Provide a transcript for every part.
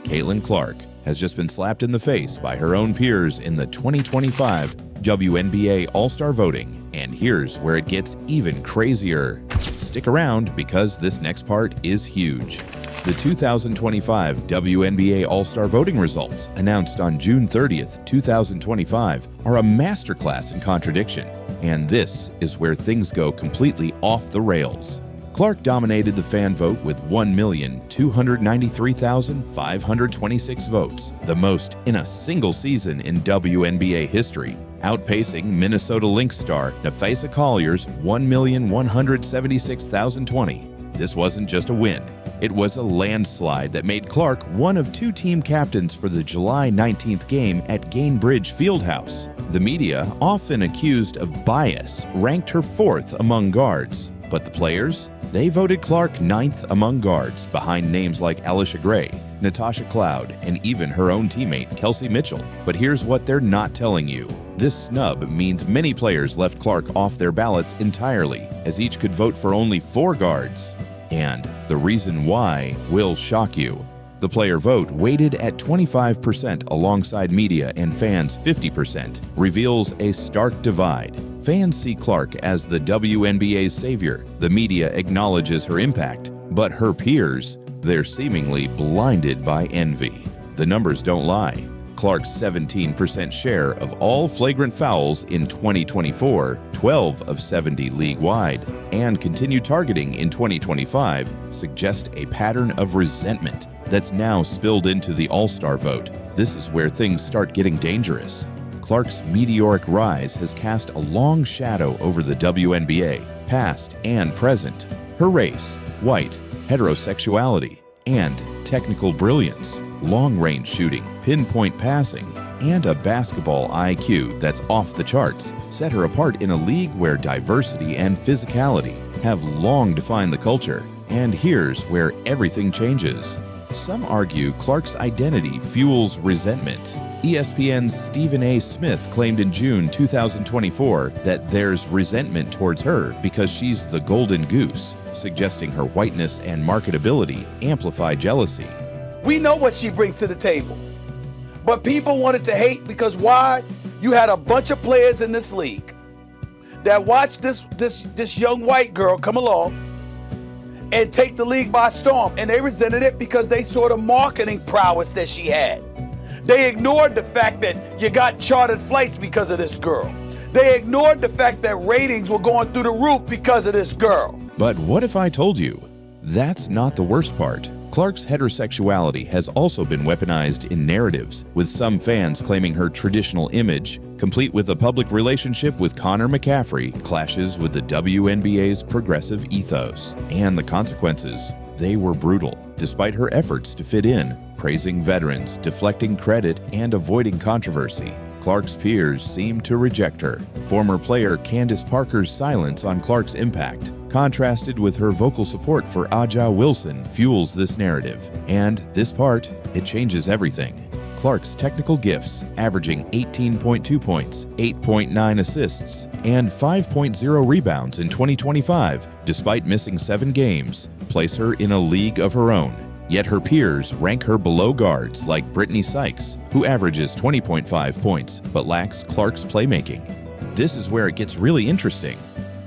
Caitlin Clark, has just been slapped in the face by her own peers in the 2025 WNBA All-Star voting. And here's where it gets even crazier. Stick around because this next part is huge. The 2025 WNBA All-Star voting results, announced on June 30th, 2025, are a masterclass in contradiction. And this is where things go completely off the rails. Clark dominated the fan vote with 1,293,526 votes, the most in a single season in WNBA history, outpacing Minnesota Lynx star Napheesa Collier's 1,176,020. This wasn't just a win. It was a landslide that made Clark one of two team captains for the July 19th game at Gainbridge Fieldhouse. The media, often accused of bias, ranked her 4th among guards. But the players? They voted Clark 9th among guards, behind names like Allisha Gray, Natasha Cloud, and even her own teammate, Kelsey Mitchell. But here's what they're not telling you. This snub means many players left Clark off their ballots entirely, as each could vote for only 4 guards. And the reason why will shock you. The player vote, weighted at 25% alongside media and fans 50%, reveals a stark divide. Fans see Clark as the WNBA's savior. The media acknowledges her impact, but her peers, they're seemingly blinded by envy. The numbers don't lie. Clark's 17% share of all flagrant fouls in 2024, 12 of 70 league-wide, and continued targeting in 2025 suggest a pattern of resentment that's now spilled into the All-Star vote. This is where things start getting dangerous. Clark's meteoric rise has cast a long shadow over the WNBA, past and present. Her race, white, heterosexuality, and technical brilliance, long-range shooting, pinpoint passing, and a basketball IQ that's off the charts set her apart in a league where diversity and physicality have long defined the culture. And here's where everything changes. Some argue Clark's identity fuels resentment. ESPN's Stephen A. Smith claimed in June 2024 that there's resentment towards her because she's the golden goose, suggesting her whiteness and marketability amplify jealousy. We know what she brings to the table, but people wanted to hate because why? You had a bunch of players in this league that watched this young white girl come along and take the league by storm, and they resented it because they saw the marketing prowess that she had. They ignored the fact that you got chartered flights because of this girl. They ignored the fact that ratings were going through the roof because of this girl. But what if I told you? That's not the worst part. Clark's heterosexuality has also been weaponized in narratives, with some fans claiming her traditional image, complete with a public relationship with Connor McCaffrey, clashes with the WNBA's progressive ethos. And the consequences? They were brutal, despite her efforts to fit in, praising veterans, deflecting credit, and avoiding controversy. Clark's peers seem to reject her. Former player Candace Parker's silence on Clark's impact, contrasted with her vocal support for Aja Wilson, fuels this narrative. And this part, it changes everything. Clark's technical gifts, averaging 18.2 points, 8.9 assists, and 5.0 rebounds in 2025, despite missing 7 games, place her in a league of her own. Yet her peers rank her below guards like Brittany Sykes, who averages 20.5 points but lacks Clark's playmaking. This is where it gets really interesting.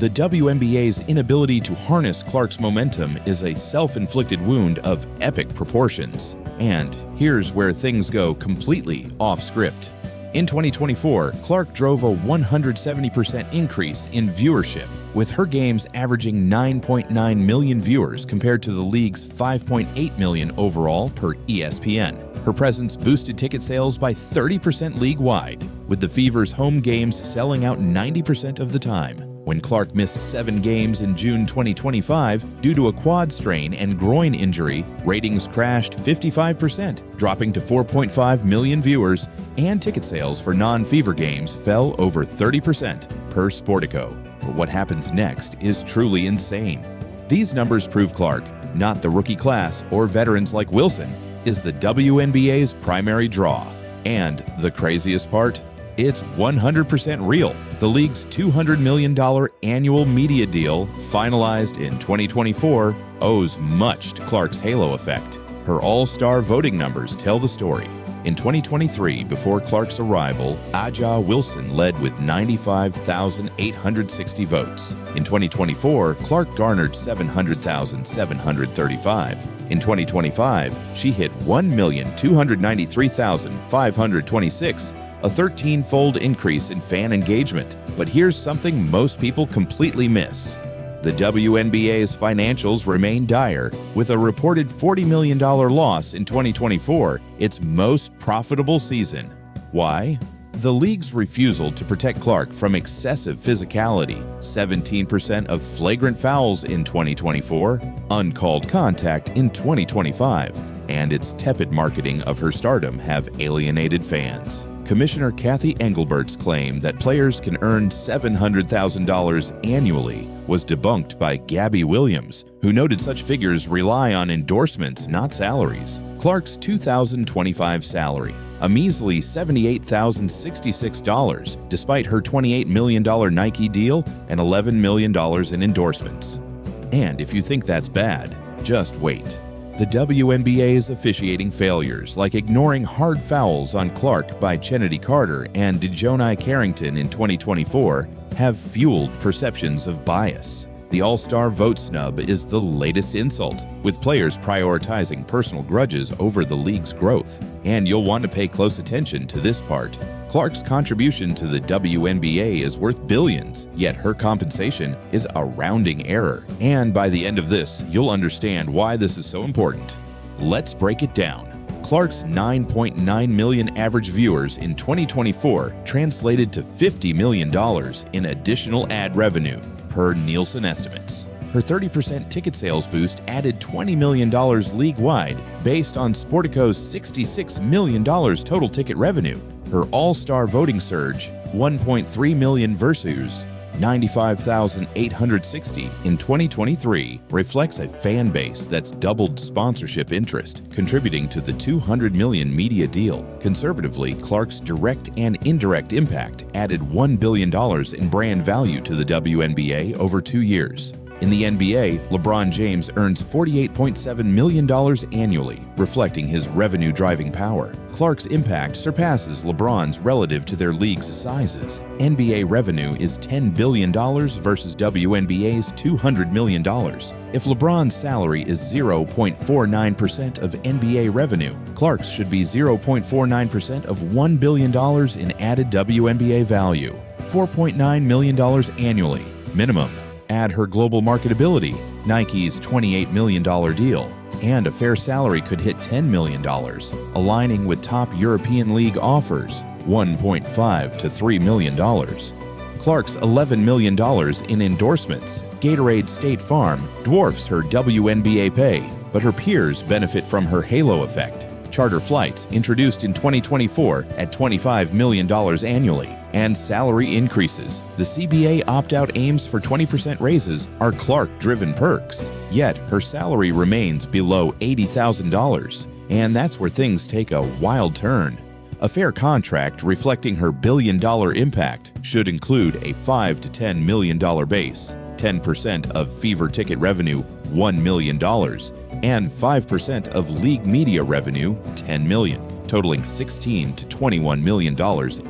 The WNBA's inability to harness Clark's momentum is a self-inflicted wound of epic proportions. And here's where things go completely off script. In 2024, Clark drove a 170% increase in viewership, with her games averaging 9.9 million viewers compared to the league's 5.8 million overall per ESPN. Her presence boosted ticket sales by 30% league-wide, with the Fever's home games selling out 90% of the time. When Clark missed 7 games in June 2025 due to a quad strain and groin injury, ratings crashed 55%, dropping to 4.5 million viewers, and ticket sales for non-Fever games fell over 30% per Sportico. But what happens next is truly insane. These numbers prove Clark, not the rookie class or veterans like Wilson, is the WNBA's primary draw. And the craziest part? It's 100% real. The league's $200 million annual media deal, finalized in 2024, owes much to Clark's halo effect. Her All-Star voting numbers tell the story. In 2023, before Clark's arrival, A'ja Wilson led with 95,860 votes. In 2024, Clark garnered 700,735. In 2025, she hit 1,293,526, a 13-fold increase in fan engagement. But here's something most people completely miss. The WNBA's financials remain dire, with a reported $40 million loss in 2024, its most profitable season. Why? The league's refusal to protect Clark from excessive physicality, 17% of flagrant fouls in 2024, uncalled contact in 2025, and its tepid marketing of her stardom have alienated fans. Commissioner Kathy Engelbert's claim that players can earn $700,000 annually was debunked by Gabby Williams, who noted such figures rely on endorsements, not salaries. Clark's 2025 salary, a measly $78,066, despite her $28 million Nike deal and $11 million in endorsements. And if you think that's bad, just wait. The WNBA's officiating failures, like ignoring hard fouls on Clark by Chennedy Carter and Dejounte Carrington in 2024, have fueled perceptions of bias. The All-Star vote snub is the latest insult, with players prioritizing personal grudges over the league's growth. And you'll want to pay close attention to this part. Clark's contribution to the WNBA is worth billions, yet her compensation is a rounding error. And by the end of this, you'll understand why this is so important. Let's break it down. Clark's 9.9 million average viewers in 2024 translated to $50 million in additional ad revenue, per Nielsen estimates. Her 30% ticket sales boost added $20 million league-wide, based on Sportico's $66 million total ticket revenue. Her All-Star voting surge, 1.3 million versus 95,860 in 2023, reflects a fan base that's doubled sponsorship interest, contributing to the $200 million media deal. Conservatively, Clark's direct and indirect impact added $1 billion in brand value to the WNBA over 2 years. In the NBA, LeBron James earns $48.7 million annually, reflecting his revenue-driving power. Clark's impact surpasses LeBron's relative to their league's sizes. NBA revenue is $10 billion versus WNBA's $200 million. If LeBron's salary is 0.49% of NBA revenue, Clark's should be 0.49% of $1 billion in added WNBA value, $4.9 million annually, minimum. Add her global marketability, Nike's $28 million deal, and a fair salary could hit $10 million, aligning with top European League offers, $1.5 to $3 million. Clark's $11 million in endorsements, Gatorade State Farm, dwarfs her WNBA pay, but her peers benefit from her halo effect. Charter flights introduced in 2024 at $25 million annually, and salary increases. The CBA opt-out aims for 20% raises are Clark-driven perks. Yet, her salary remains below $80,000, and that's where things take a wild turn. A fair contract reflecting her billion-dollar impact should include a $5 to $10 million base, 10% of Fever ticket revenue, $1 million, and 5% of league media revenue, $10 million, totaling $16 to $21 million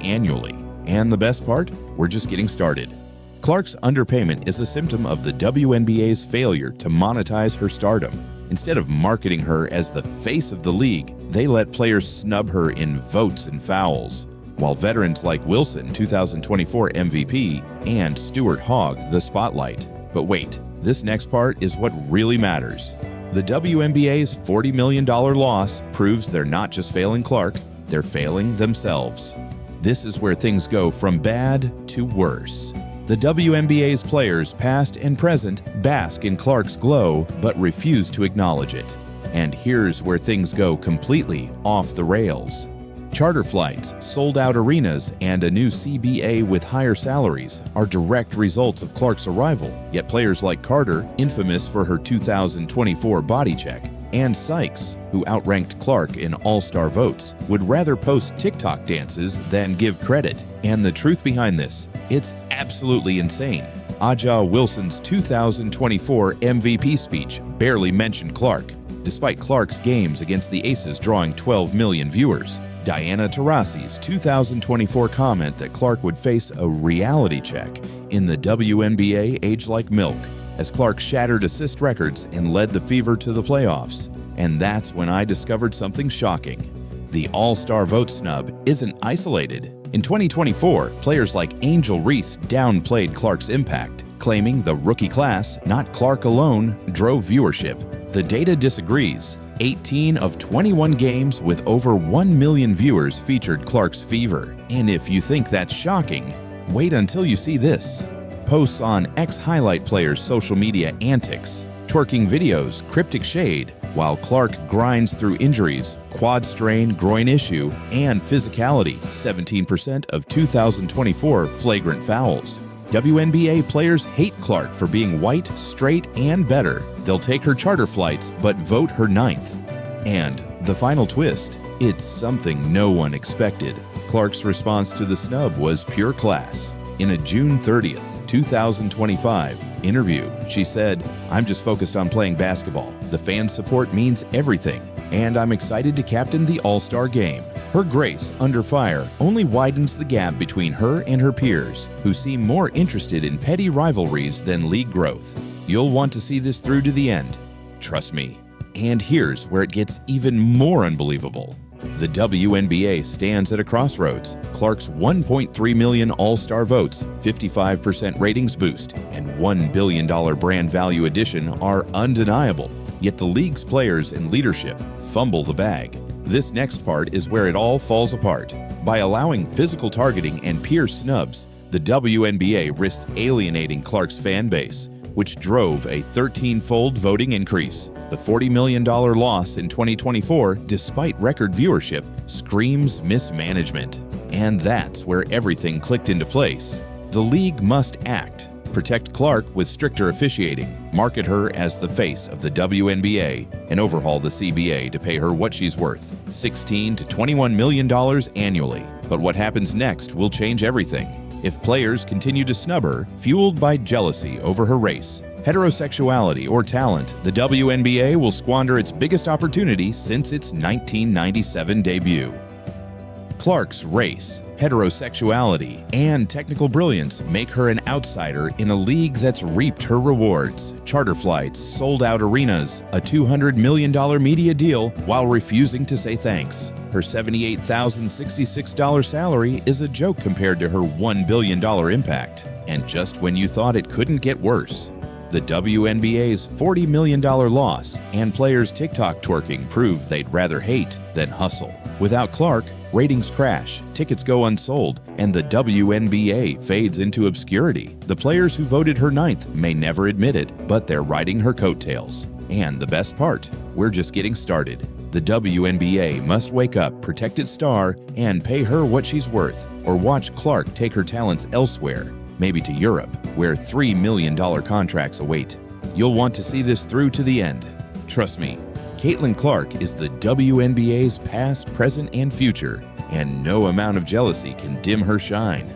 annually. And the best part? We're just getting started. Clark's underpayment is a symptom of the WNBA's failure to monetize her stardom. Instead of marketing her as the face of the league, they let players snub her in votes and fouls, while veterans like Wilson, 2024 MVP, and Stuart hog the spotlight. But wait, this next part is what really matters. The WNBA's $40 million loss proves they're not just failing Clark, they're failing themselves. This is where things go from bad to worse. The WNBA's players, past and present, bask in Clark's glow, but refuse to acknowledge it. And here's where things go completely off the rails. Charter flights, sold-out arenas, and a new CBA with higher salaries are direct results of Clark's arrival, yet players like Carter, infamous for her 2024 body check, and Sykes, who outranked Clark in All-Star votes, would rather post TikTok dances than give credit. And the truth behind this, it's absolutely insane. A'ja Wilson's 2024 MVP speech barely mentioned Clark. despite Clark's games against the Aces drawing 12 million viewers. Diana Taurasi's 2024 comment that Clark would face a reality check in the WNBA Age Like Milk, as Clark shattered assist records and led the Fever to the playoffs. And that's when I discovered something shocking. The All-Star vote snub isn't isolated. In 2024, players like Angel Reese downplayed Clark's impact, claiming the rookie class, not Clark alone, drove viewership. The data disagrees. 18 of 21 games with over 1 million viewers featured Clark's Fever. And if you think that's shocking, wait until you see this. Posts on ex-highlight players' social media antics, twerking videos, cryptic shade, while Clark grinds through injuries, quad strain, groin issue, and physicality, 17% of 2024 flagrant fouls. WNBA players hate Clark for being white, straight, and better. They'll take her charter flights, but vote her 9th. And the final twist, it's something no one expected. Clark's response to the snub was pure class. In a June 30th, 2025 interview, she said, "I'm just focused on playing basketball. The fan support means everything, and I'm excited to captain the All-Star game." Her grace under fire only widens the gap between her and her peers, who seem more interested in petty rivalries than league growth. You'll want to see this through to the end. Trust me. And here's where it gets even more unbelievable. The WNBA stands at a crossroads. Clark's 1.3 million All-Star votes, 55% ratings boost, and $1 billion brand value addition are undeniable. Yet the league's players and leadership fumble the bag. This next part is where it all falls apart. By allowing physical targeting and peer snubs, the WNBA risks alienating Clark's fan base, which drove a 13-fold voting increase. The $40 million loss in 2024, despite record viewership, screams mismanagement. And that's where everything clicked into place. The league must act. Protect Clark with stricter officiating, market her as the face of the WNBA, and overhaul the CBA to pay her what she's worth, $16 to $21 million annually. But what happens next will change everything. If players continue to snub her, fueled by jealousy over her race, heterosexuality, or talent, the WNBA will squander its biggest opportunity since its 1997 debut. Clark's race, heterosexuality, and technical brilliance make her an outsider in a league that's reaped her rewards. Charter flights, sold-out arenas, a $200 million media deal while refusing to say thanks. Her $78,066 salary is a joke compared to her $1 billion impact. And just when you thought it couldn't get worse, the WNBA's $40 million loss and players' TikTok twerking prove they'd rather hate than hustle. Without Clark, ratings crash, tickets go unsold, and the WNBA fades into obscurity. The players who voted her 9th may never admit it, but they're riding her coattails. And the best part, we're just getting started. The WNBA must wake up, protect its star, and pay her what she's worth, or watch Clark take her talents elsewhere, maybe to Europe, where $3 million contracts await. You'll want to see this through to the end. Trust me, Caitlin Clark is the WNBA's past, present, and future, and no amount of jealousy can dim her shine.